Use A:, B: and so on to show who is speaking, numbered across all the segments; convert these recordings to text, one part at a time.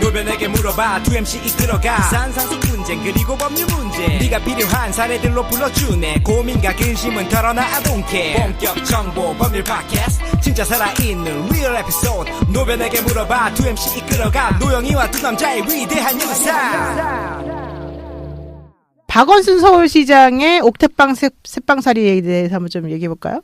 A: 노변에게 물어봐 2MC 이끌어가 산상식 분쟁 그리고 법률 문제 네가 필요한 사례들로 불러주네 고민과 근심은 털어놔 I don't care 본격 정보 법률 팟캐스트 진짜 살아있는 리얼 에피소드 노변에게 물어봐 2MC 이끌어가 노영이와 두 남자의 위대한 유산
B: 박원순 서울시장의 옥탑방 새빵살이에 대해서 한번 좀 얘기해볼까요?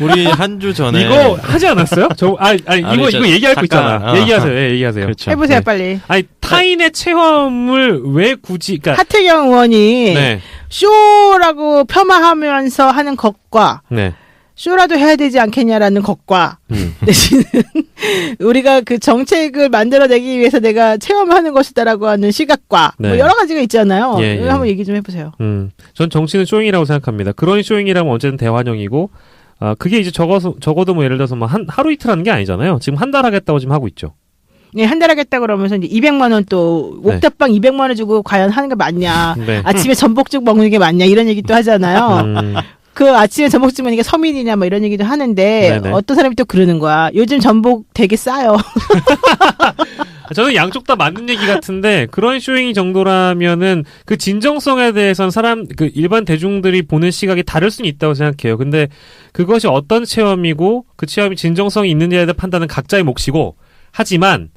C: 우리 한 주 전에
D: 이거 하지 않았어요? 이거 얘기할 거 있잖아. 얘기하세요.
C: 그렇죠.
B: 해보세요,
C: 네.
B: 빨리.
D: 아니 타인의 체험을 왜 굳이? 그러니까
B: 하태경 의원이
D: 네.
B: 쇼라고 폄하하면서 하는 것과
D: 네.
B: 쇼라도 해야 되지 않겠냐라는 것과 대신은 우리가 그 정책을 만들어내기 위해서 내가 체험하는 것이다라고 하는 시각과
D: 네.
B: 뭐 여러 가지가 있잖아요.
D: 예, 예.
B: 한번 얘기 좀 해보세요.
D: 전 정치는 쇼잉이라고 생각합니다. 그런 쇼잉이라면 언제든 대환영이고, 그게 이제 적어도 뭐 예를 들어서 뭐 하루 이틀 하는 게 아니잖아요. 지금 한 달 하겠다고 지금 하고 있죠.
B: 네, 한 달 하겠다 그러면서 이제 200만 원 또 옥탑방 200만 원 주고 과연 하는 게 맞냐?
D: 네.
B: 아침에 전복죽 먹는 게 맞냐? 이런 얘기 또 하잖아요. 그 아침에 전복죽 먹는 게 서민이냐 뭐 이런 얘기도 하는데
D: 네네.
B: 어떤 사람이 또 그러는 거야. 요즘 전복 되게 싸요.
D: 저는 양쪽 다 맞는 얘기 같은데 그런 쇼잉 정도라면은 그 진정성에 대해서는 그 일반 대중들이 보는 시각이 다를 수는 있다고 생각해요. 근데 그것이 어떤 체험이고 그 체험이 진정성이 있느냐에 대한 판단은 각자의 몫이고 하지만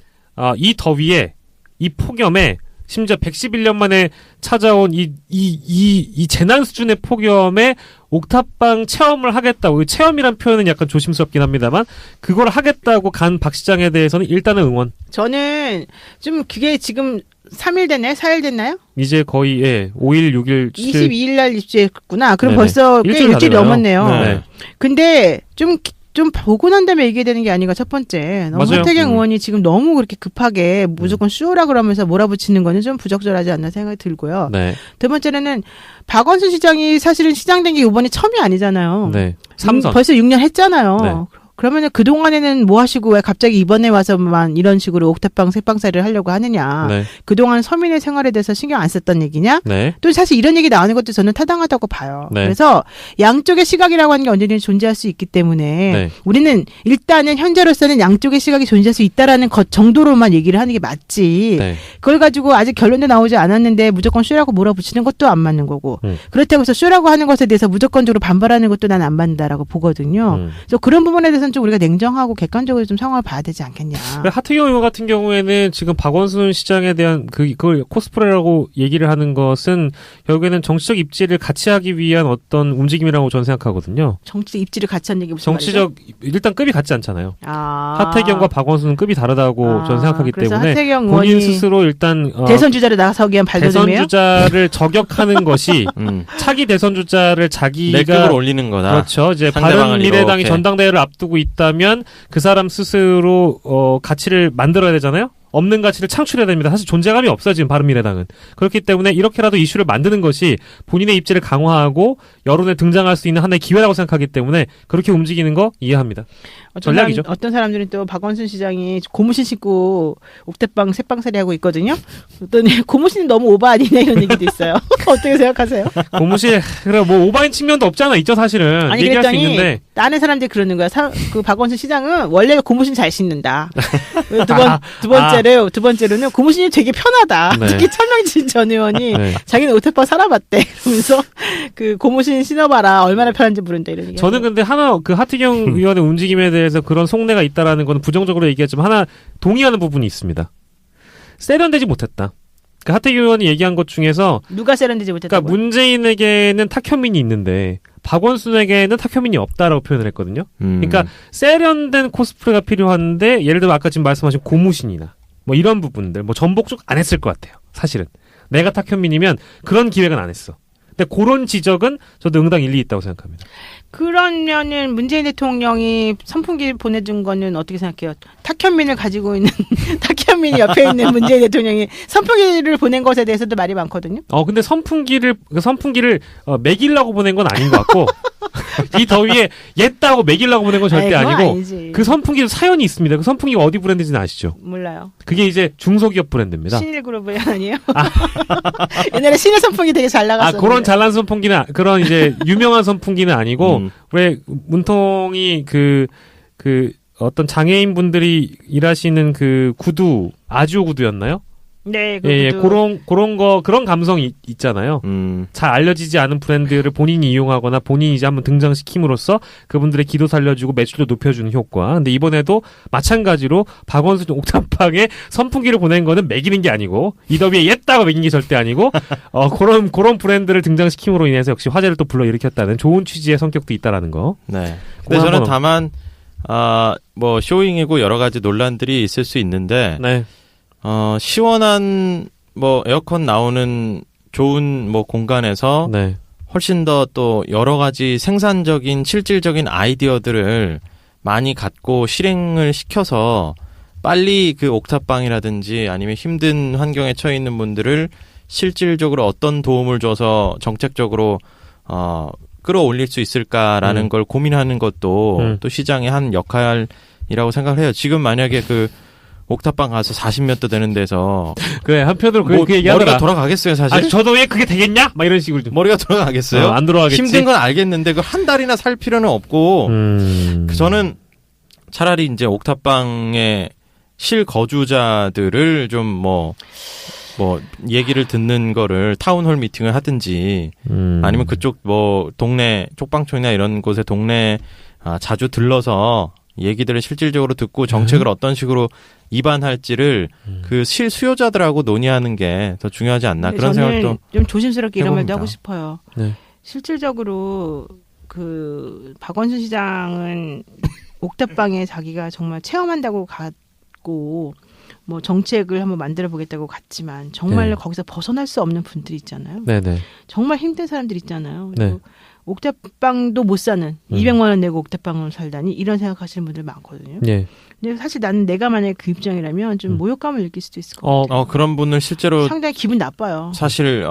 D: 이 더위에 이 폭염에 심지어 111년 만에 찾아온 이 재난 수준의 폭염에 옥탑방 체험을 하겠다고, 체험이란 표현은 약간 조심스럽긴 합니다만, 그걸 하겠다고 간 박 시장에 대해서는 일단은 응원.
B: 저는 좀 그게 지금 3일 됐나요? 4일 됐나요?
D: 이제 거의, 5일, 6일,
B: 22일 날 입주했구나. 그럼
D: 네네.
B: 벌써 꽤 일주일이 넘었네요.
D: 네.
B: 근데 좀 보고 난 다음에 얘기해야 되는 게 아닌가, 첫 번째. 너무
D: 맞아요.
B: 하태경 의원이 지금 너무 그렇게 급하게 무조건 쇼라 그러면서 몰아붙이는 거는 좀 부적절하지 않나 생각이 들고요.
D: 네.
B: 두 번째는 박원순 시장이 사실은 시장 된 게 이번이 처음이 아니잖아요.
D: 네. 3선.
B: 벌써 6년 했잖아요.
D: 네.
B: 그러면 그동안에는 뭐 하시고 왜 갑자기 이번에 와서만 이런 식으로 옥탑방 새빵살이를 하려고 하느냐.
D: 네.
B: 그동안 서민의 생활에 대해서 신경 안 썼던 얘기냐.
D: 네.
B: 또 사실 이런 얘기 나오는 것도 저는 타당하다고 봐요.
D: 네.
B: 그래서 양쪽의 시각이라고 하는 게 언제든지 존재할 수 있기 때문에
D: 네.
B: 우리는 일단은 현재로서는 양쪽의 시각이 존재할 수 있다라는 것 정도로만 얘기를 하는 게 맞지.
D: 네.
B: 그걸 가지고 아직 결론도 나오지 않았는데 무조건 쇼라고 몰아붙이는 것도 안 맞는 거고 그렇다고 해서 쇼라고 하는 것에 대해서 무조건적으로 반발하는 것도 난 안 맞는다라고 보거든요. 그래서 그런 부분에 대해서는 좀 우리가 냉정하고 객관적으로 좀 상황을 봐야 되지 않겠냐.
D: 하태경 의원 같은 경우에는 지금 박원순 시장에 대한 그걸 코스프레라고 얘기를 하는 것은 결국에는 정치적 입지를 같이 하기 위한 어떤 움직임이라고 저는 생각하거든요.
B: 정치적 입지를 같이 한 얘기 무슨
D: 정치적 일단 급이 같지 않잖아요.
B: 아.
D: 하태경과 박원순은 급이 다르다고 저는 생각하기
B: 그래서
D: 때문에
B: 하태경
D: 본인
B: 의원이
D: 스스로 일단
B: 대선 주자를 나서기 위한
D: 대선
B: 발돋움이에요?
D: 주자를 저격하는 것이 차기 대선 주자를 자기가
C: 내 급을 올리는 거다.
D: 그렇죠. 이제
C: 상대방을
D: 바른미래당이
C: 이렇게.
D: 전당대회를 앞두고 있다면 그 사람 스스로 가치를 만들어야 되잖아요. 없는 가치를 창출해야 됩니다. 사실 존재감이 없어요, 지금 바른미래당은. 그렇기 때문에 이렇게라도 이슈를 만드는 것이 본인의 입지를 강화하고 여론에 등장할 수 있는 하나의 기회라고 생각하기 때문에 그렇게 움직이는 거 이해합니다. 전략이죠.
B: 어떤 사람들은 또 박원순 시장이 고무신 신고 옥탑방 새빵살이 하고 있거든요. 어떤 고무신이 너무 오바 아니냐 이런 얘기도 있어요. 어떻게 생각하세요?
D: 고무실 그래 뭐 오바인 측면도 없잖아, 있죠 사실은.
B: 아니
D: 얘기할 수
B: 그랬더니
D: 있는데.
B: 다른 사람들이 그러는 거야. 그 박원순 시장은 원래 고무신 잘 신는다. 두 번째로는 고무신이 되게 편하다.
D: 네.
B: 특히 천명진 전 의원이
D: 네.
B: 자기는 옥탑방 살아봤대. 그러면서 그 고무신 신어봐라. 얼마나 편한지 모른다 이런 얘기.
D: 저는 근데 하나 그 하태경 의원의 움직임에 대해서 그런 속내가 있다라는 건 부정적으로 얘기했지만 하나 동의하는 부분이 있습니다. 세련되지 못했다. 그 하태경 의원이 얘기한 것 중에서
B: 누가 세련되지 못했다고?
D: 그러니까 문재인에게는 탁현민이 있는데 박원순에게는 탁현민이 없다라고 표현을 했거든요. 그러니까 세련된 코스프레가 필요한데 예를 들어 아까 지금 말씀하신 고무신이나 뭐 이런 부분들 뭐 전복죽 안 했을 것 같아요. 사실은 내가 탁현민이면 그런 기획은 안 했어. 근데 그런 지적은 저도 응당 일리 있다고 생각합니다.
B: 그러면은 문재인 대통령이 선풍기 보내준 거는 어떻게 생각해요? 탁현민을 가지고 있는 탁현민이 옆에 있는 문재인 대통령이 선풍기를 보낸 것에 대해서도 말이 많거든요.
D: 근데 선풍기를 먹이려고 보낸 건 아닌 것 같고 이 더위에 옛다고 먹이려고 보낸 건 절대
B: 그건
D: 아니고
B: 아니지.
D: 그 선풍기도 사연이 있습니다. 그 선풍기가 어디 브랜드인지는 아시죠?
B: 몰라요.
D: 그게 이제 중소기업 브랜드입니다.
B: 신일그룹 아니에요? 옛날에 신일 선풍기 되게 잘 나갔었는데.
D: 그런 잘난 선풍기는 그런 이제 유명한 선풍기는 아니고 왜 문통이 어떤 장애인 분들이 일하시는 그 구두 아지오 구두였나요?
B: 네,
D: 예, 그런 감성이 있잖아요. 잘 알려지지 않은 브랜드를 본인이 이용하거나 본인이 이제 한번 등장시킴으로써 그분들의 기도 살려주고 매출도 높여주는 효과. 근데 이번에도 마찬가지로 박원순 옥탑방에 선풍기를 보낸 거는 매기는 게 아니고 이 더위에 옛다고 매긴 게 절대 아니고 그런 브랜드를 등장시킴으로 인해서 역시 화제를 또 불러일으켰다는 좋은 취지의 성격도 있다라는 거.
C: 네. 근데 저는 다만 뭐 쇼잉이고 여러 가지 논란들이 있을 수 있는데.
D: 네.
C: 시원한 뭐 에어컨 나오는 좋은 뭐 공간에서
D: 네.
C: 훨씬 더 또 여러 가지 생산적인 실질적인 아이디어들을 많이 갖고 실행을 시켜서 빨리 그 옥탑방이라든지 아니면 힘든 환경에 처해 있는 분들을 실질적으로 어떤 도움을 줘서 정책적으로 끌어올릴 수 있을까라는 걸 고민하는 것도 또 시장의 한 역할이라고 생각을 해요. 지금 만약에 그 옥탑방 가서 40몇 도 되는 데서
D: 그래 한편으로 그 얘기하더라.
C: 머리가 돌아가겠어요 사실.
D: 아 저도 왜 그게 되겠냐? 막 이런 식으로 좀.
C: 머리가 돌아가겠어요?
D: 안 돌아가겠지.
C: 힘든 건 알겠는데 그 한 달이나 살 필요는 없고 저는 차라리 이제 옥탑방에 실거주자들을 좀 뭐 얘기를 듣는 거를 타운홀 미팅을 하든지 아니면 그쪽 뭐 동네 쪽방촌이나 이런 곳에 동네 자주 들러서 얘기들을 실질적으로 듣고 정책을 어떤 식으로 입안할지를 그 실수요자들하고 논의하는 게 더 중요하지 않나 그런 생각도
B: 좀 조심스럽게 이런 말도
C: 해봅니다.
B: 하고 싶어요.
D: 네.
B: 실질적으로 그 박원순 시장은 옥탑방에 자기가 정말 체험한다고 갔고 뭐 정책을 한번 만들어 보겠다고 갔지만 정말
D: 네.
B: 거기서 벗어날 수 없는 분들이 있잖아요.
D: 네네.
B: 정말 힘든 사람들 있잖아요.
D: 네.
B: 그리고 옥탑방도 못 사는 200만 원 내고 옥탑방을 살다니 이런 생각하시는 분들 많거든요.
D: 예.
B: 근데 사실 나는 내가 만약에 그 입장이라면 좀 모욕감을 느낄 수도 있을 것 같아요.
C: 그런 분을 실제로
B: 상당히 기분 나빠요.
C: 사실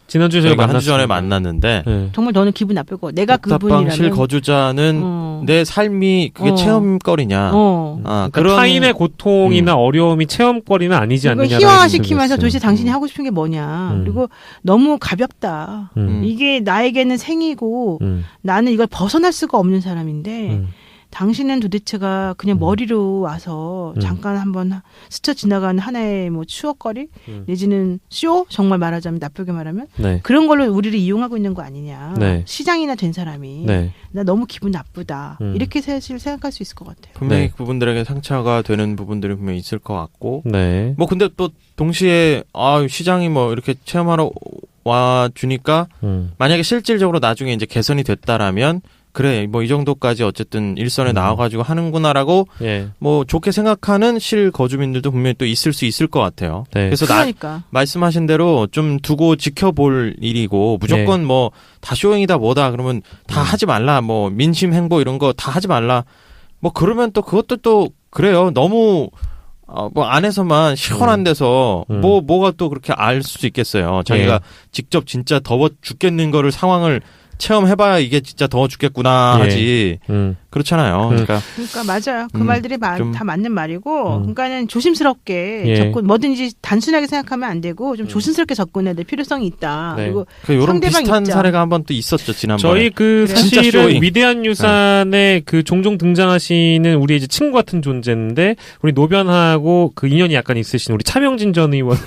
D: 지난주에 저희가
C: 한 주 전에 만났는데
D: 네.
B: 정말 너는 기분 나쁠 거. 내가
C: 옥탑방
B: 그분이라면
C: 실거주자는 내 삶이 그게 체험거리냐.
D: 그러니까
C: 그런
D: 타인의 고통이나 어려움이 체험거리는 아니지
B: 그걸
D: 않느냐라는
B: 희화화시키면서
D: 생각이
B: 도대체
D: 있어요.
B: 당신이 하고 싶은 게 뭐냐. 그리고 너무 가볍다. 이게 나에게는 생이고 나는 이걸 벗어날 수가 없는 사람인데 당신은 도대체가 그냥 머리로 와서 잠깐 한번 스쳐 지나가는 하나의 뭐 추억거리 내지는 쇼 정말 말하자면 나쁘게 말하면
D: 네.
B: 그런 걸로 우리를 이용하고 있는 거 아니냐.
D: 네.
B: 시장이나 된 사람이
D: 네.
B: 나 너무 기분 나쁘다. 이렇게 사실 생각할 수 있을 것 같아요.
C: 분명히
D: 네.
C: 그분들에게 상처가 되는 부분들이 분명히 있을 것 같고
D: 네.
C: 뭐 근데 또 동시에 시장이 뭐 이렇게 체험하러 와 주니까 만약에 실질적으로 나중에 이제 개선이 됐다라면 그래 뭐 이 정도까지 어쨌든 일선에 나와가지고 하는구나라고
D: 예.
C: 뭐 좋게 생각하는 실거주민들도 분명히 또 있을 수 있을 것 같아요.
D: 네.
C: 그래서
B: 그러니까
C: 말씀하신 대로 좀 두고 지켜볼 일이고 무조건 뭐 다 쇼잉이다 뭐다 그러면 다 하지 말라 뭐 민심 행보 이런 거 다 하지 말라 뭐 그러면 또 그것도 또 그래요. 너무 뭐 안에서만 시원한 데서 뭐가 또 그렇게 알 수도 있겠어요. 자기가 직접 진짜 더워 죽겠는 거를 상황을 체험해봐야 이게 진짜 더워 죽겠구나 하지. 그렇잖아요. 그러니까
B: 맞아요. 그 말들이 다 맞는 말이고, 그러니까는 조심스럽게
D: 예.
B: 접근, 뭐든지 단순하게 생각하면 안 되고 좀 조심스럽게 접근해야 될 필요성이 있다.
D: 네.
B: 그리고
C: 이런
B: 상대방
C: 비슷한
B: 입장.
C: 사례가 한 번 또 있었죠 지난번에.
D: 저희 그
C: 진짜
D: 사실은
C: 쇼잉.
D: 위대한 유산에 그 종종 등장하시는 우리 이제 친구 같은 존재인데 우리 노변하고 그 인연이 약간 있으신 우리 차명진 전 의원은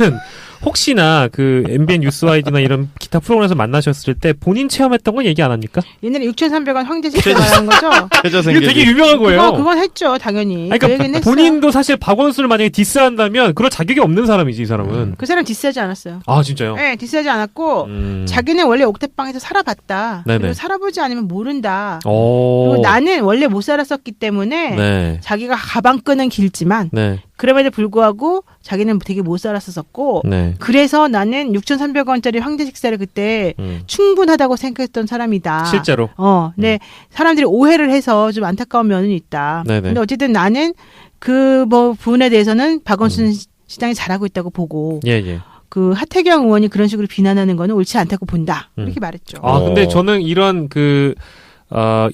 D: 혹시나 그 MBN 뉴스와이드나 이런 기타 프로그램에서 만나셨을 때 본인 체험했던 건 얘기 안 합니까?
B: 옛날에 6,300원 황제식 말하는 거죠?
C: 최저
D: 이거 되게 유명한 거예요.
B: 그건 했죠, 당연히.
D: 아니,
B: 그 얘기는
D: 그러니까
B: 했어요.
D: 본인도 사실 박원순을 만약에 디스한다면 그럴 자격이 없는 사람이지 이 사람은.
B: 그 사람 디스하지 않았어요.
D: 아 진짜요?
B: 네, 디스하지 않았고 자기는 원래 옥탑방에서 살아봤다.
D: 네네.
B: 그리고 살아보지 않으면 모른다.
D: 오.
B: 그리고 나는 원래 못 살았었기 때문에
D: 네.
B: 자기가 가방끈은 길지만
D: 네.
B: 그럼에도 불구하고 자기는 되게 못 살았었고
D: 네.
B: 그래서 나는 6,300원짜리 황제 식사를 그때 충분하다고 생각했던 사람이다.
D: 실제로.
B: 네. 사람들이 오해를 해서 좀 안타까운 면은 있다.
D: 네네.
B: 근데 어쨌든 나는 그 뭐 부분에 대해서는 박원순 시장이 잘하고 있다고 보고
D: 예.
B: 그 하태경 의원이 그런 식으로 비난하는 거는 옳지 않다고 본다. 이렇게 말했죠.
D: 아 근데 저는 이런 그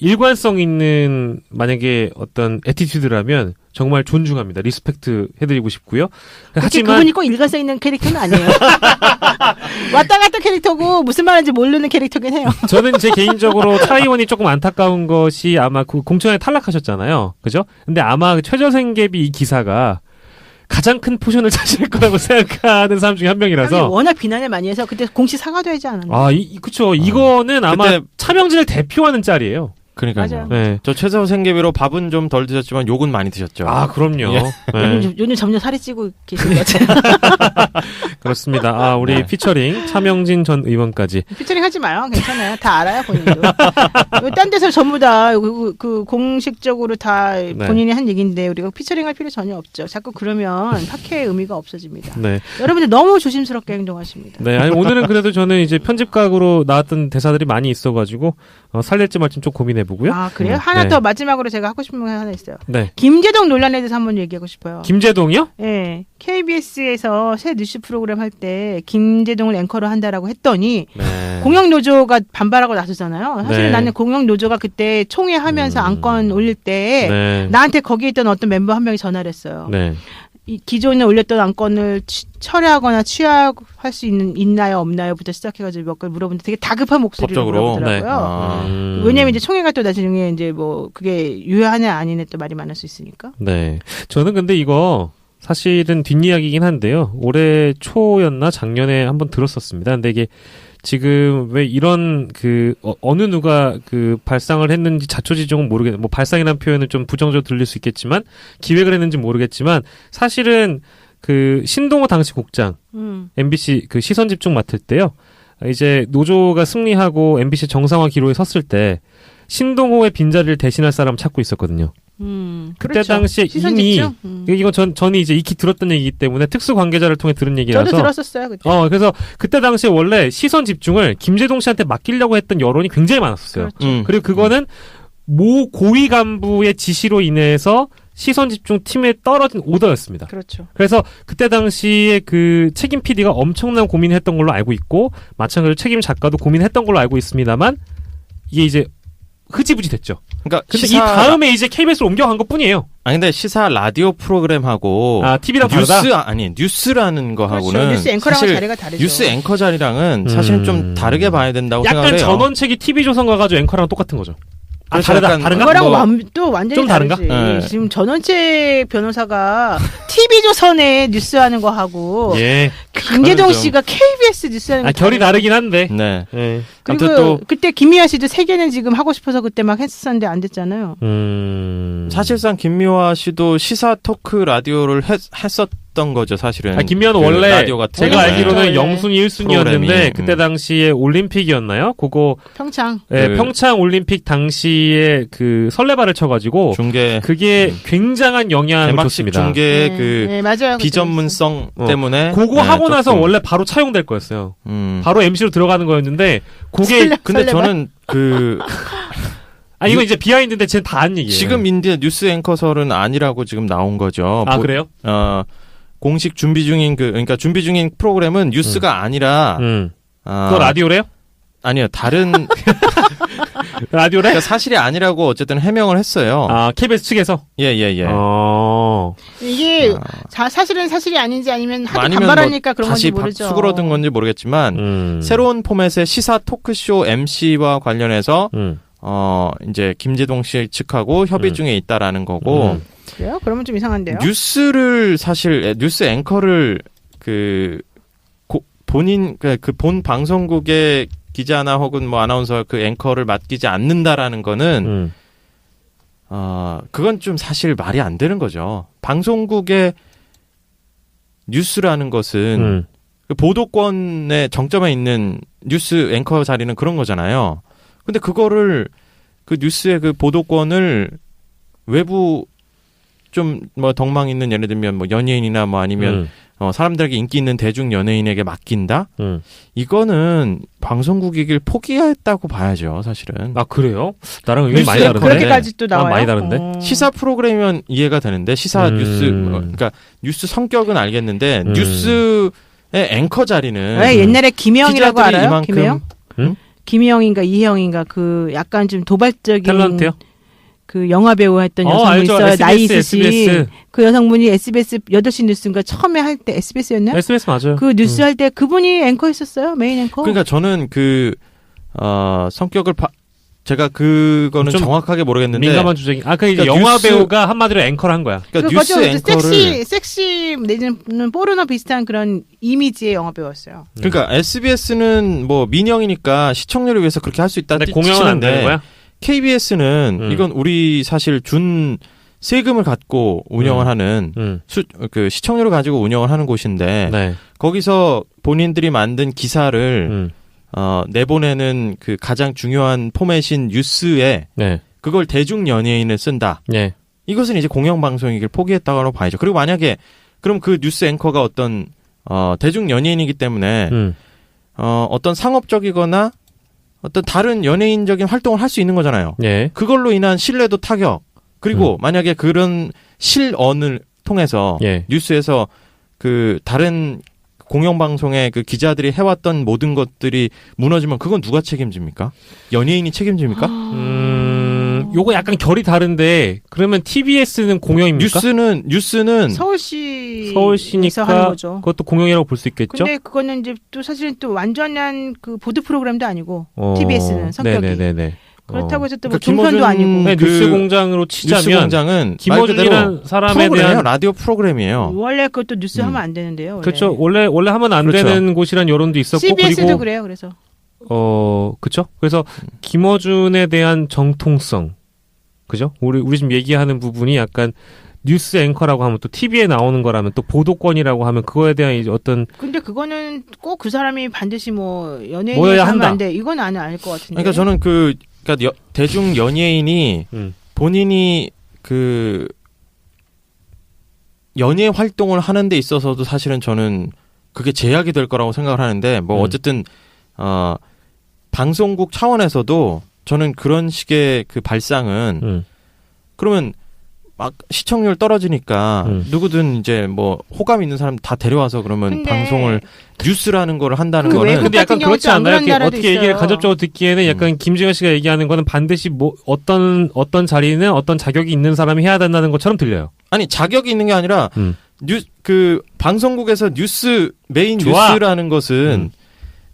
D: 일관성 있는 만약에 어떤 애티튜드라면 정말 존중합니다. 리스펙트 해드리고 싶고요. 하지만
B: 그분이 꼭 일관성 있는 캐릭터는 아니에요. 왔다 갔다 캐릭터고 무슨 말인지 모르는 캐릭터긴 해요.
D: 저는 제 개인적으로 차 의원이 조금 안타까운 것이 아마 그 공천에 탈락하셨잖아요. 그죠? 근데 아마 최저생계비 이 기사가 가장 큰 포션을 차지할 거라고 생각하는 사람 중에 한 명이라서.
B: 워낙 비난을 많이 해서 그때 공시 사과도 하지 않았나요?
D: 아, 그쵸. 이거는 아마
C: 그때
D: 차명진을 대표하는 짤이에요.
C: 그러니까요.
B: 맞아요.
D: 네.
C: 저 최저 생계비로 밥은 좀 덜 드셨지만 욕은 많이 드셨죠.
D: 아, 그럼요.
C: 예.
D: 네.
B: 요즘 점점 살이 찌고 계신 것 같아요.
D: 그렇습니다. 아, 우리
C: 네.
D: 피처링 차명진 전 의원까지.
B: 피처링 하지 마요. 괜찮아요. 다 알아요, 본인도. 딴 데서 전부 다 그 공식적으로 다 본인이 한 얘기인데 우리가 피처링 할 필요 전혀 없죠. 자꾸 그러면 학회의 의미가 없어집니다.
D: 네.
B: 여러분들 너무 조심스럽게 행동하십니다.
D: 네. 아니, 오늘은 그래도 저는 이제 편집각으로 나왔던 대사들이 많이 있어가지고, 살릴지 말지 좀 고민해보고요.
B: 아, 그래요? 하나
D: 네.
B: 더 마지막으로 제가 하고 싶은 거 하나 있어요.
D: 네.
B: 김재동 논란에 대해서 한번 얘기하고 싶어요.
D: 김재동이요?
B: 네. KBS에서 새 뉴스 프로그램 할 때 김재동을 앵커로 한다라고 했더니
D: 네.
B: 공영노조가 반발하고 나서잖아요. 사실
D: 네.
B: 나는 공영노조가 그때 총회하면서 안건 올릴 때
D: 네.
B: 나한테 거기에 있던 어떤 멤버 한 명이 전화를 했어요.
D: 네.
B: 이 기존에 올렸던 안건을 철회하거나 취하할 수 있나요 없나요부터 시작해가지고 몇 가지 물어보는데 되게 다급한 목소리로
C: 법적으로?
B: 물어보더라고요. 왜냐면 이제 총회가 또 나중에 이제 뭐 그게 유효하냐 아니냐 또 말이 많을 수 있으니까.
D: 네. 저는 근데 이거 사실은 뒷이야기이긴 한데요. 올해 초였나 작년에 한번 들었었습니다. 근데 이게 지금 왜 이런 어느 누가 발상을 했는지 자초지종은 모르겠는데 뭐 발상이라는 표현은 좀 부정적으로 들릴 수 있겠지만 기획을 했는지 모르겠지만 사실은 신동호 당시 국장 MBC 시선 집중 맡을 때요. 이제 노조가 승리하고 MBC 정상화 기로에 섰을 때 신동호의 빈자리를 대신할 사람을 찾고 있었거든요. 그때
B: 그렇죠.
D: 당시에 이미 이건 전이 이제 익히 들었던 얘기이기 때문에 특수 관계자를 통해 들은 얘기라서
B: 저도 들었었어요 그때.
D: 그래서 그때 당시에 원래 시선 집중을 김재동 씨한테 맡기려고 했던 여론이 굉장히 많았었어요.
B: 그렇죠.
D: 그리고 그거는 모 고위 간부의 지시로 인해서 시선 집중 팀에 떨어진 오더였습니다.
B: 그렇죠.
D: 그래서 그때 당시에 책임 PD가 엄청난 고민했던 걸로 알고 있고 마찬가지로 책임 작가도 고민했던 걸로 알고 있습니다만 이게 이제 흐지부지 됐죠.
C: 그러니까
D: 근데 이 다음에 이제 KBS로 옮겨간 것 뿐이에요.
C: 근데 시사 라디오 프로그램하고
D: TV랑 다르다?
C: 뉴스라는 거하고는
B: 그렇죠. 뉴스 앵커랑은
C: 사실
B: 자리가 다르죠.
C: 뉴스 앵커 자리랑은 사실은 좀 다르게 봐야 된다고
D: 약간
C: 생각해요.
D: 전원책이 TV조선 가가지고 앵커랑 똑같은 거죠.
C: 그렇죠.
D: 다르다.
C: 약간
D: 다른가?
B: 그거랑 또 완전히
D: 좀 다른가?
B: 다르지.
C: 네.
B: 지금 전원책 변호사가 TV조선에 뉴스하는 거 하고
D: 예.
B: 김재동
C: 좀-
B: 씨가 KBS 뉴스하는 거
D: 결이 다르긴 한데.
C: 네.
D: 예.
B: 그리고
C: 아무튼 또
B: 그때 김미아 씨도 세 개는 지금 하고 싶어서 그때 막 했었는데 안 됐잖아요.
C: 사실상 김미화 씨도 시사 토크 라디오를 했었던 거죠, 사실은.
D: 김미아는
C: 그
D: 원래
C: 라디오 같은
D: 제가
C: 거는.
D: 알기로는
B: 원래.
D: 영순위 1순위였는데
C: 프로그램이,
D: 그때 당시에 올림픽이었나요? 그거
B: 평창.
D: 평창 올림픽 당시에 설레발을 쳐가지고
C: 중계
D: 그게 굉장한 영향을
C: 개막식
D: 줬습니다.
C: 중계의
B: 네, 맞아요.
C: 비전문성
D: 어.
C: 때문에
D: 그거
C: 네,
D: 하고 나서
C: 조금.
D: 원래 바로 차용될 거였어요.
C: 음.
D: 바로 MC로 들어가는 거였는데 그게
C: 근데
B: 설레발?
C: 저는
D: 이거 이제 비하인드인데 쟤는 다 한 얘기예요.
C: 지금 인디아 뉴스 앵커설은 아니라고 지금 나온 거죠.
D: 그래요?
C: 공식 준비 중인 그러니까 준비 중인 프로그램은 뉴스가 아니라
D: 그거 라디오래요?
C: 아니요, 다른
D: 라디오래?
C: 그러니까 사실이 아니라고 어쨌든 해명을 했어요.
D: KBS 측에서?
C: 예.
B: 이게 사실은 사실이 아닌지 아니면 하도
C: 아니면
B: 반발하니까 그런 건지
C: 다시
B: 모르죠.
C: 수그러든 건지 모르겠지만 새로운 포맷의 시사 토크쇼 MC와 관련해서 이제 김재동 씨 측하고 협의 중에 있다라는 거고.
B: 그래요? 그러면 좀 이상한데요.
C: 뉴스 앵커를 본인 본 방송국의 기자나 혹은 뭐 아나운서 앵커를 맡기지 않는다라는 거는 그건 좀 사실 말이 안 되는 거죠. 방송국의 뉴스라는 것은 보도권의 정점에 있는 뉴스 앵커 자리는 그런 거잖아요. 근데 그거를 뉴스의 보도권을 외부 좀 뭐 덕망 있는 예를 들면 뭐 연예인이나 뭐 아니면 사람들에게 인기 있는 대중 연예인에게 맡긴다? 이거는 방송국이길 포기했다고 봐야죠, 사실은.
D: 그래요? 나랑 의견이 많이
C: 뉴스에
D: 다른데.
B: 그렇게까지 또 나와요?
D: 많이 다른데.
C: 시사 프로그램이면 이해가 되는데 시사 뉴스 그러니까 뉴스 성격은 알겠는데 뉴스의 앵커 자리는
B: 왜 옛날에 김영이라고
C: 기자들이
B: 알아요?
C: 이만큼
B: 김영? 김희영인가 이희영인가 그 약간 좀 도발적인
D: 탤런트요?
B: 그 영화 배우 했던 여성분이
D: 알죠.
B: 있어요.
D: SBS,
B: 나이 있으신
D: SBS.
B: 그 여성분이 SBS 8시 뉴스인가 처음에 할 때 SBS였나요?
D: SBS 맞아요.
B: 그 뉴스 할 때 그분이 앵커였었어요. 메인 앵커.
C: 그러니까 저는 성격을 제가 그거는
D: 좀
C: 정확하게 모르겠는데
D: 민감한 주제긴. 그 이제
C: 그러니까
D: 영화
C: 뉴스-
D: 배우가 한마디로 앵커를 한 거야.
C: 그러니까
B: 그거죠.
C: 뉴스 앵커를
B: 섹시 내지는 포르노 비슷한 그런 이미지의 영화 배우였어요.
C: 그러니까 SBS는 뭐 민영이니까 시청률을 위해서 그렇게 할 수 있다
D: 근데 공연은 안 되는 거야?
C: KBS는 이건 우리 사실 준 세금을 갖고 운영을 하는 그 시청률을 가지고 운영을 하는 곳인데
D: 네.
C: 거기서 본인들이 만든 기사를 내보내는 그 가장 중요한 포맷인 뉴스에
D: 네.
C: 그걸 대중 연예인을 쓴다.
D: 네.
C: 이것은 이제 공영방송이길 포기했다고 봐야죠. 그리고 만약에 그럼 그 뉴스 앵커가 어떤 대중 연예인이기 때문에 어떤 상업적이거나 어떤 다른 연예인적인 활동을 할 수 있는 거잖아요.
D: 예.
C: 그걸로 인한 신뢰도 타격. 그리고 만약에 그런 실언을 통해서
D: 예.
C: 뉴스에서 그 다른 공영방송의 그 기자들이 해왔던 모든 것들이 무너지면 그건 누가 책임집니까? 연예인이 책임집니까?
D: 요거 약간 결이 다른데 그러면 TBS는 공영입니까?
C: 뉴스는
B: 서울시에서 하는 거죠.
D: 그것도 공영이라고 볼 수 있겠죠?
B: 근데 그거는 이제 또 사실은 또 완전한 그 보도 프로그램도 아니고 TBS는 성격이
D: 네네네네.
B: 그렇다고 해서 또 뭐
C: 그러니까
B: 종편도 아니고
D: 네, 뉴스공장으로 치자면
C: 뉴스공장은
D: 김어준이라는 사람에 대한
C: 라디오 프로그램이에요.
B: 원래 그것도 뉴스 하면 안 되는데요. 원래.
D: 그렇죠. 원래 하면 안
C: 그렇죠.
D: 되는 곳이란 여론도 있었고
B: CBS도
D: 그리고
B: 그래요. 그래서
D: 그렇죠. 그래서 김어준에 대한 정통성, 그죠? 우리 지금 얘기하는 부분이 약간 뉴스 앵커라고 하면 또 TV에 나오는 거라면 또 보도권이라고 하면 그거에 대한 이제 어떤
B: 근데 그거는 꼭 그 사람이 반드시 뭐 연예인이
D: 뭐여야
B: 하면
D: 한다.
B: 안 돼. 이건 아닐 것 같은데.
C: 그러니까 저는 그러니까 대중 연예인이 본인이 그 연예 활동을 하는 데 있어서도 사실은 저는 그게 제약이 될 거라고 생각을 하는데 뭐 어쨌든 방송국 차원에서도 저는 그런 식의 그 발상은 그러면 막 시청률 떨어지니까 누구든 이제 뭐 호감 있는 사람 다 데려와서 그러면 방송을 뉴스라는 걸 한다는
B: 그
C: 거는
B: 외국
D: 근데 약간
B: 같은
D: 그렇지
B: 경우도
D: 않나요?
B: 안 그런
D: 어떻게
B: 나라도
D: 얘기를
B: 있어요.
D: 간접적으로 듣기에는 약간 김지현 씨가 얘기하는 거는 반드시 뭐 어떤 자리는 어떤 자격이 있는 사람이 해야 된다는 것처럼 들려요.
C: 아니 자격이 있는 게 아니라 그 방송국에서 메인
D: 좋아.
C: 뉴스라는 것은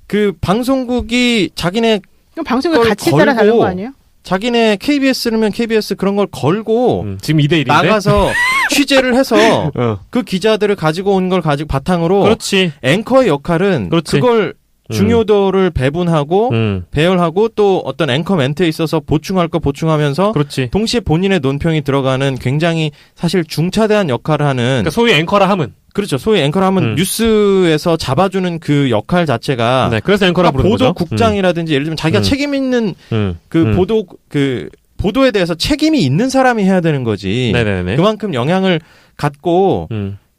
C: 그 방송국이 자기네
B: 그럼 방송의
C: 걸
B: 가치에 따라 다른
C: 걸고
B: 거 아니에요?
C: 자기네 KBS라면 KBS 그런 걸 걸고
D: 지금 2대1인데
C: 나가서 취재를 해서 그 기자들을 가지고 온 걸 가지고 바탕으로
D: 그렇지.
C: 앵커의 역할은
D: 그렇지.
C: 그걸 중요도를 배분하고 배열하고 또 어떤 앵커 멘트에 있어서 보충할 거 보충하면서
D: 그렇지.
C: 동시에 본인의 논평이 들어가는 굉장히 사실 중차대한 역할을 하는
D: 그러니까 소위 앵커라 함은.
C: 그렇죠. 소위 앵커를 하면 뉴스에서 잡아주는 그 역할 자체가
D: 네, 그래서 앵커라 부르는 거죠.
C: 보도국장이라든지 예를 들면 자기가 책임 있는 보도에 대해서 책임이 있는 사람이 해야 되는 거지.
D: 네네네.
C: 그만큼 영향을 갖고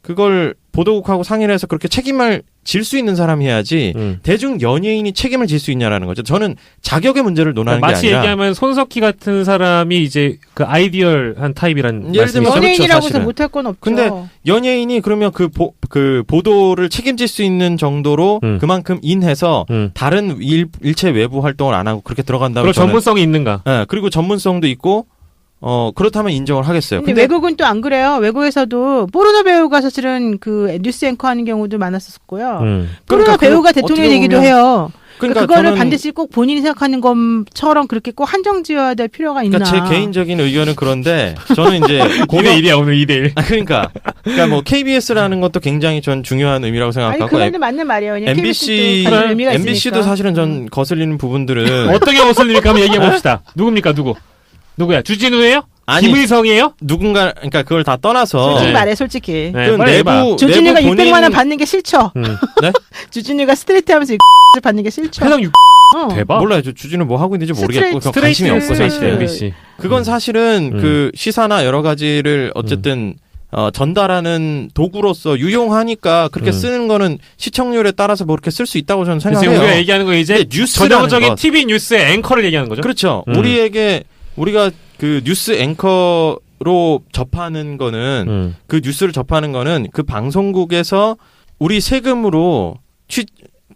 C: 그걸 보도국하고 상의를 해서 그렇게 책임을 질 수 있는 사람이 해야지 대중 연예인이 책임을 질 수 있냐라는 거죠. 저는 자격의 문제를 논하는 게
D: 마치
C: 아니라
D: 얘기하면 손석희 같은 사람이 이제 그 아이디얼한 타입이란
C: 예를 들면
D: 말씀이죠.
B: 연예인이라고 해서
C: 사실은.
B: 못할 건 없죠.
C: 근데 연예인이 그러면 그 보도를 책임질 수 있는 정도로 그만큼 인해서 다른 일체 외부 활동을 안 하고 그렇게 들어간다면
D: 그리고 전문성이 있는가?
C: 네, 그리고 전문성도 있고 그렇다면 인정을 하겠어요.
B: 근데 외국은 또 안 그래요. 외국에서도 포르노 배우가 사실은 그 뉴스 앵커 하는 경우도 많았었고요. 포르노
C: 그러니까
B: 배우가
C: 어떻게
B: 대통령 얘기도
C: 보면-
B: 해요.
C: 그러니까
B: 그거를
C: 저는-
B: 반드시 꼭 본인이 생각하는 것처럼 그렇게 꼭 한정지어야 될 필요가 있나.
C: 그러니까 제 개인적인 의견은 그런데 저는 이제
D: 2대1이야 오늘 2대1.
C: 그러니까 뭐 KBS라는 것도 굉장히 전 중요한 의미라고
B: 아니
C: 생각하고
B: 그건 맞는 말이에요. 왜냐면
C: MBC도
B: 있으니까.
C: 사실은 전 거슬리는 부분들은
D: 어떻게 거슬립니까? 한번 얘기해 봅시다. 누굽니까? 누구야? 주진우예요?
C: 아니,
D: 김의성이에요?
C: 누군가 그러니까 그걸 다 떠나서
B: 솔직히
D: 네.
B: 말해 솔직히.
D: 네,
C: 그
D: 빨리 해봐.
C: 내부
B: 주진우가
C: 본인-
B: 600만 원 받는 게 싫죠.
C: 네?
B: 주진우가 스트레이트 하면서 받는 게 싫죠.
D: 회장 6
B: 어.
D: 대박.
C: 몰라요. 저 주진우 뭐 하고 있는지 모르겠고 그건
D: 스트레이트
C: 관심이 없고 사실.
D: MBC.
C: 그건 사실은 그 시사나 여러 가지를 어쨌든 전달하는 도구로서 유용하니까 그렇게 쓰는 거는 시청률에 따라서 뭐 그렇게 쓸 수 있다고 저는
D: 지금
C: 생각해요.
D: 우리가 얘기하는 거 이제
C: 근데 뉴스라는
D: 전형적인
C: 것.
D: TV 뉴스의 앵커를 얘기하는 거죠.
C: 그렇죠. 우리가 그 뉴스 앵커로 접하는 거는 그 뉴스를 접하는 거는 그 방송국에서 우리 세금으로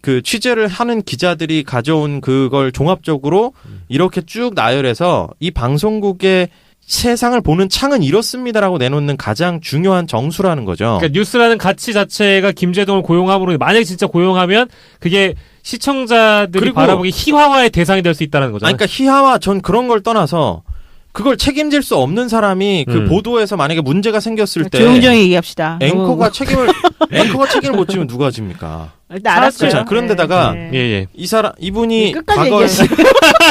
C: 그 취재를 하는 기자들이 가져온 그걸 종합적으로 이렇게 쭉 나열해서 이 방송국의 세상을 보는 창은 이렇습니다라고 내놓는 가장 중요한 정수라는 거죠.
D: 그러니까 뉴스라는 가치 자체가 김재동을 고용함으로 만약에 진짜 고용하면 그게 시청자들이 바라보기 희화화의 대상이 될 수 있다는 거잖아요.
C: 그러니까 희화화 전 그런 걸 떠나서 그걸 책임질 수 없는 사람이 그 보도에서 만약에 문제가 생겼을 때
B: 조용조용히 얘기합시다.
C: 앵커가 책임을 못 지면 누가 집니까?
B: 일단 알았어요.
C: 그렇죠. 그런데다가 이 사람 이분이 과거에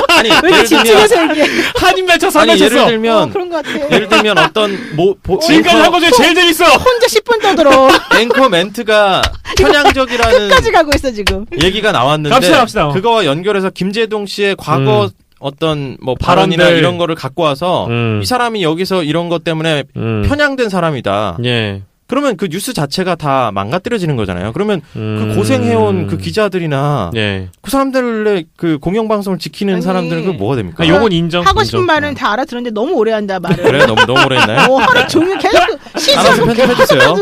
C: 아니
B: 왜 집중해서 얘기해?
D: 한인 맺혀서
C: 아니 예를 들면
B: 그런 것 같아.
C: 예를 들면 어떤
D: 지금까지 한 거 중에 제일 재밌어.
B: 혼자 10분 떠들어.
C: 앵커 멘트가 편향적이라는
B: 끝까지 가고 있어 지금.
C: 얘기가 나왔는데
D: 갑시다.
C: 그거와 연결해서 김재동 씨의 과거 어떤 뭐 발언이나
D: 발언들.
C: 이런 거를 갖고 와서 이 사람이 여기서 이런 것 때문에 편향된 사람이다.
D: 예.
C: 그러면 그 뉴스 자체가 다 망가뜨려지는 거잖아요. 그러면 그 고생해온 그 기자들이나 그 사람들의 그 공영방송을 지키는
B: 아니,
C: 사람들은 그 뭐가 됩니까?
D: 요건 인정.
B: 하고 싶은 말은 다 알아들었는데 너무 오래 한다 말을.
C: 그래 너무 오래 했나요?
B: 하루 종일 계속 쉬지
C: 알아서
B: 않고
C: 편집해주세요.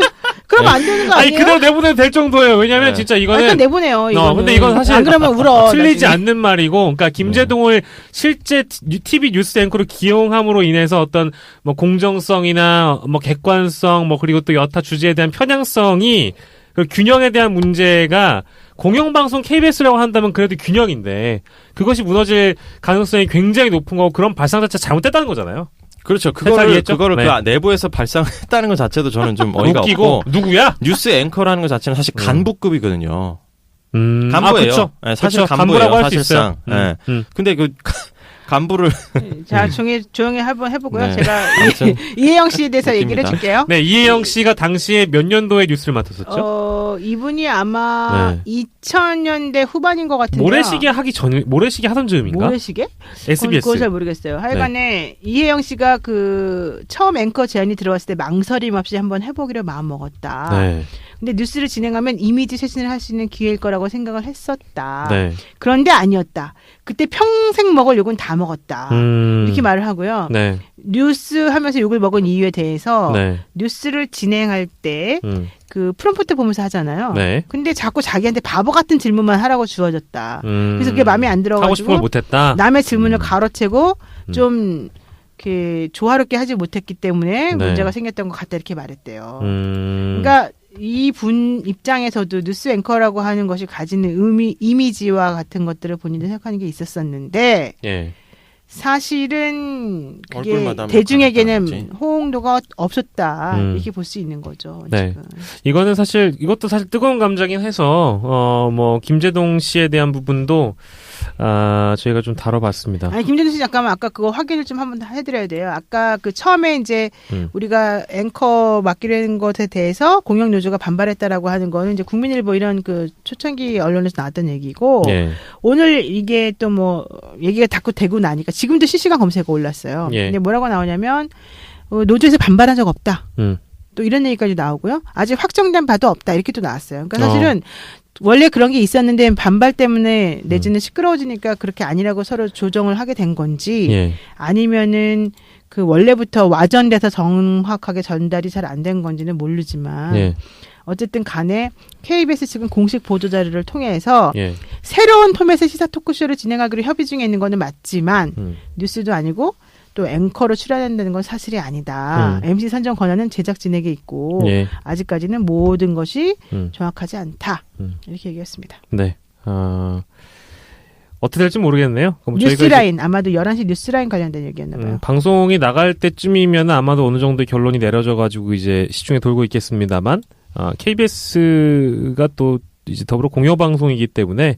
B: 그러면 안 되는 거
D: 아니
B: 아니에요?
D: 그대로 내보내도 될 정도예요. 왜냐면 진짜 이거는
B: 일단 내보내요. 이거는.
D: 근데 이건 사실
B: 안 그러면 울어.
D: 틀리지
B: 나중에.
D: 않는 말이고, 그러니까 김재동을 실제 TV 뉴스 앵커로 기용함으로 인해서 어떤 뭐 공정성이나 뭐 객관성, 뭐 그리고 또 여타 주제에 대한 편향성이 그 균형에 대한 문제가 공영방송 KBS라고 한다면 그래도 균형인데 그것이 무너질 가능성이 굉장히 높은 거고 그런 발상 자체 잘못됐다는 거잖아요.
C: 그렇죠.
D: 세상이겠죠?
C: 그거를
D: 네.
C: 그 내부에서 발상했다는 것 자체도 저는 좀 어이가
D: 웃기고
C: 없고.
D: 누구야?
C: 뉴스 앵커라는 것 자체는 사실 간부급이거든요.
D: 간부예요.
C: 간부예요. 네, 사실
D: 그쵸.
C: 간부예요.
D: 간부라고 할 수
C: 사실상.
D: 있어요.
C: 네. 근데 그 간부를
B: 자, 조용히 한번 해보고요.
C: 네.
B: 제가
C: 아무튼
B: 이혜영 씨에 대해서 얘기를
C: 웃깁니다.
B: 해줄게요.
D: 네, 이혜영 씨가 당시에 몇 년도에 뉴스를 맡았었죠?
B: 이분이 아마 2000년대 후반인 것 같은데요.
D: 모래시계 하기 전, 모래시계 하던 즈음인가?
B: 모래시계?
D: SBS.
B: 그건 잘 모르겠어요. 하여간에 이혜영 씨가 그 처음 앵커 제안이 들어왔을 때 망설임 없이 한번 해보기로 마음 먹었다.
D: 네.
B: 근데 뉴스를 진행하면 이미지 쇄신을 할 수 있는 기회일 거라고 생각을 했었다.
D: 네.
B: 그런데 아니었다. 그때 평생 먹을 욕은 다 먹었다. 이렇게 말을 하고요.
D: 네.
B: 뉴스 하면서 욕을 먹은 이유에 대해서
D: 네.
B: 뉴스를 진행할 때 그 프롬프트 보면서 하잖아요.
D: 네.
B: 근데 자꾸 자기한테 바보 같은 질문만 하라고 주어졌다. 그래서 그게 마음에 안
D: 하고 싶은 걸
B: 들어가지고
D: 못했다.
B: 남의 질문을 가로채고 좀 이렇게 조화롭게 하지 못했기 때문에
D: 네.
B: 문제가 생겼던 것 같다 이렇게 말했대요. 그러니까 이 분 입장에서도 뉴스 앵커라고 하는 것이 가지는 이미지와 같은 것들을 본인도 생각하는 게 있었었는데
D: 예.
B: 사실은 그게
C: 얼굴마다
B: 대중에게는
C: 다르지.
B: 호응도가 없었다 이렇게 볼 수 있는 거죠.
D: 네.
B: 지금.
D: 이것도 사실 뜨거운 감정이긴 해서 뭐 김재동 씨에 대한 부분도 저희가 좀 다뤄봤습니다.
B: 아니 김재동 씨 잠깐만 아까 그거 확인을 좀 한번 해드려야 돼요. 아까 그 처음에 이제 우리가 앵커 맡기로 한 것에 대해서 공영노조가 반발했다라고 하는 거는 이제 국민일보 이런 그 초창기 언론에서 나왔던 얘기고
D: 예.
B: 오늘 이게 또 뭐 얘기가 자꾸 되고 나니까 지금도 실시간 검색어 올랐어요.
D: 예.
B: 근데 뭐라고 나오냐면 노조에서 반발한 적 없다.
D: 음.
B: 또 이런 얘기까지 나오고요. 아직 확정된 바도 없다. 이렇게 또 나왔어요. 그러니까 사실은 원래 그런 게 있었는데 반발 때문에 내지는 시끄러워지니까 그렇게 아니라고 서로 조정을 하게 된 건지
D: 예.
B: 아니면은 그 원래부터 와전돼서 정확하게 전달이 잘 안 된 건지는 모르지만
D: 예.
B: 어쨌든 간에 KBS 측은 공식 보도자료를 통해서
D: 예.
B: 새로운 포맷의 시사 토크쇼를 진행하기로 협의 중에 있는 거는 맞지만 뉴스도 아니고 또 앵커로 출연한다는 건 사실이 아니다. MC 선정 권한은 제작진에게 있고
D: 예.
B: 아직까지는 모든 것이 정확하지 않다. 이렇게 얘기했습니다.
D: 네. 어떻게 될지 모르겠네요. 그럼 저희가
B: 뉴스라인 아마도 11시 뉴스라인 관련된 얘기였나 봐요.
D: 방송이 나갈 때쯤이면 아마도 어느 정도의 결론이 내려져 가지고 이제 시중에 돌고 있겠습니다만 KBS가 또 이제 더불어 공영방송이기 때문에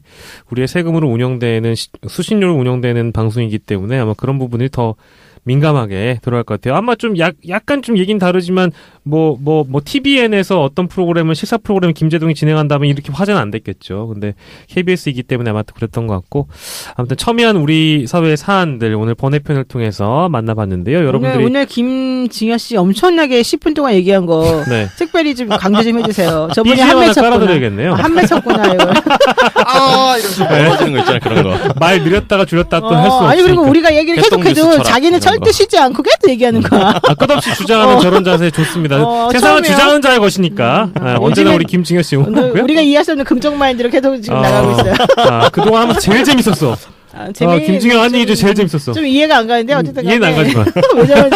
D: 우리의 세금으로 운영되는 수신료로 운영되는 방송이기 때문에 아마 그런 부분이 더 민감하게 들어갈 것 같아요. 아마 좀 약간 좀 얘기는 다르지만 뭐 TVN에서 어떤 프로그램을 시사 프로그램을 김재동이 진행한다면 이렇게 화제는 안 됐겠죠. 근데 KBS이기 때문에 아마 그랬던 것 같고 아무튼 첨예한 우리 사회의 사안들 오늘 번외편을 통해서 만나봤는데요. 여러분들이
B: 오늘 김징여 씨 엄청나게 10분 동안 얘기한 거
D: 네.
B: 특별히 좀 강조 좀 해주세요. 저분이
D: BGM
B: 한매
D: 하나
B: 쳤구나.
D: 깔아드려야겠네요.
B: 한매 쳤구나 이거.
C: 이러면서 멀어지는 거 있잖아요. 그런 거.
D: 말 느렸다가 줄였다 또 할 수 없으니까.
B: 아니 그리고 우리가 얘기를
C: 개똥
B: 계속해도
C: 뉴스처럼.
B: 자기는
D: 거.
B: 절대 쉬지 않고 계속 얘기하는 거야.
D: 끝없이 주장하는 저런 자세 좋습니다. 세상은
B: 처음이야.
D: 주장하는 자의 것이니까. 언제나 우리 김충현 씨 응원하고요.
B: 우리가 이해할 수 없는 긍정 마인드로 계속 지금 나가고 있어요.
D: 그동안 하면서 제일 재밌었어. 김충현 한 얘기 중 제일 재밌었어.
B: 좀 이해가 안 가는데 어쨌든
D: 이해는 안 가지만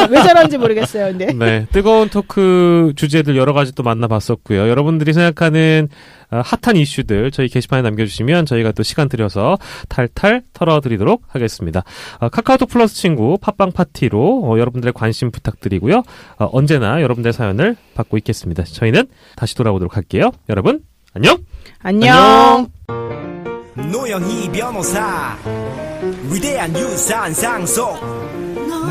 B: 왜 저런지 모르겠어요. 근데
D: 네, 뜨거운 토크 주제들 여러 가지 또 만나봤었고요. 여러분들이 생각하는 핫한 이슈들 저희 게시판에 남겨주시면 저희가 또 시간 들여서 탈탈 털어드리도록 하겠습니다. 카카오톡 플러스 친구 팟빵 파티로 여러분들의 관심 부탁드리고요. 언제나 여러분들의 사연을 받고 있겠습니다. 저희는 다시 돌아오도록 할게요. 여러분 안녕.
B: 안녕.
A: 노영희 변호사 위대한 유산 상속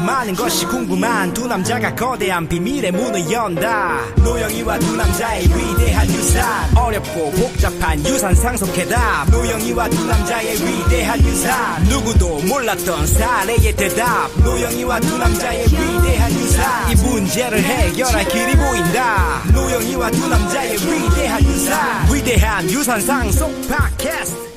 A: 많은 것이 궁금한 두 남자가 거대한 비밀의 문을 연다. 노영희와 두 남자의 위대한 유산 어렵고 복잡한 유산 상속 해답. 노영희와 두 남자의 위대한 유산 누구도 몰랐던 사례의 대답. 노영희와 두 남자의 위대한 유산 이 문제를 해결할 길이 보인다. 노영희와 두 남자의 위대한 유산 상속 팟캐스트.